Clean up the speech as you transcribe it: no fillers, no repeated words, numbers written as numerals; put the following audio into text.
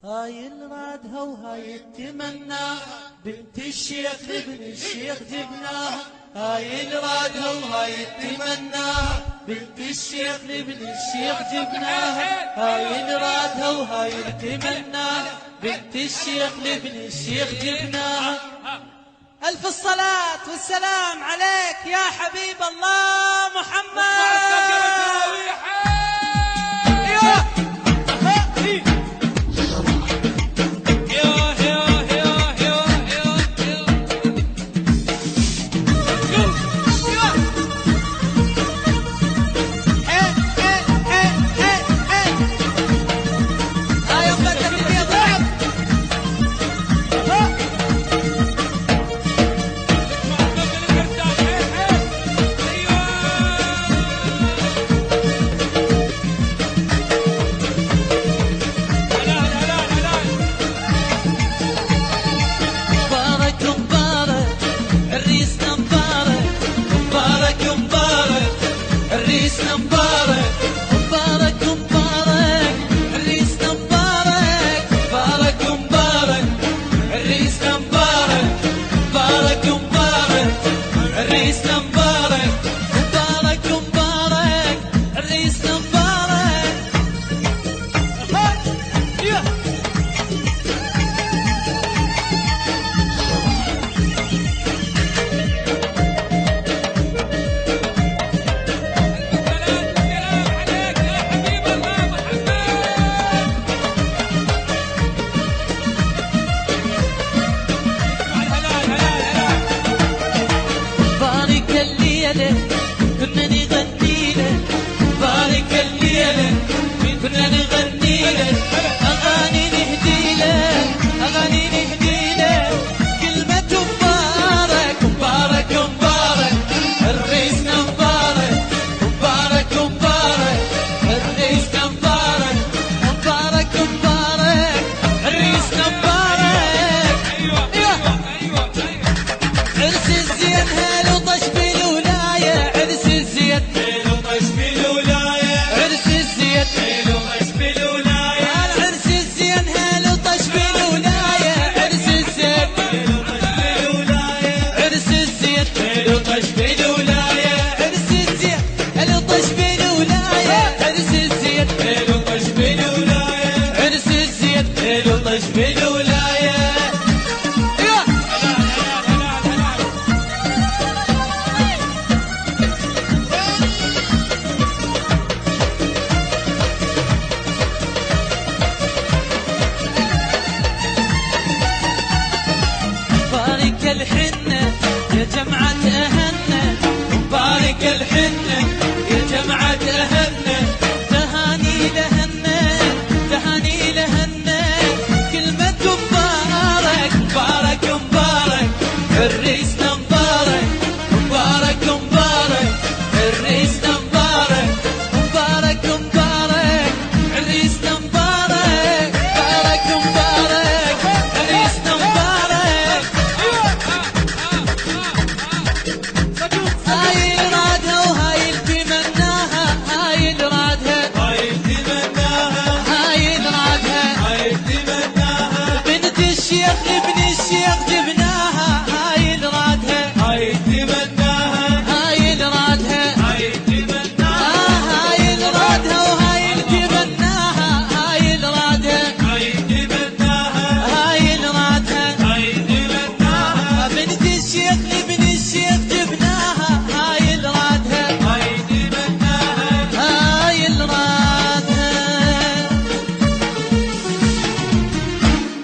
هاي الرادها وهاي التمنى بنت الشيخ ابن الشيخ جبناها. هاي الرادها وهاي التمنى بنت الشيخ ابن الشيخ جبناها. هاي الرادها وهاي التمنى بنت الشيخ ابن الشيخ جبناها. ألف الصلاة والسلام عليك يا حبيب الله محمد. الريسنا مبارك مبارك مبارك الريسنا مبارك مبارك مبارك الريسنا مبارك مبارك مبارك الريسنا مبارك مبارك مبارك الريسنا مبارك. كنا نغني له بارك الليلة كنا نغني له أغاني نهدي له أغاني نهدي له كلمة مبارك مبارك مبارك الريسنا مبارك مبارك مبارك الريسنا مبارك مبارك مبارك الريسنا مبارك. أيوة أيوة أيوة عرس الزين هالو طش بالولاية عرس الزين هالو طش بالولاية عرس الزين هالو طش بالولاية عرس الزين هالو طش بالولاية عرس الزين هالو طش بالولاية عرس الزين هالو طش بالولاية عرس الزين هالو طش بالولاية عرس الزين هالو طش بالولاية عرس الزين هالو طش بالولاية. بارك الحنة يا جمعة أهلنا بارك الحنة يا جمعة أهلنا تهاني لهنا تهاني لهنا كلمة مبارك مبارك مبارك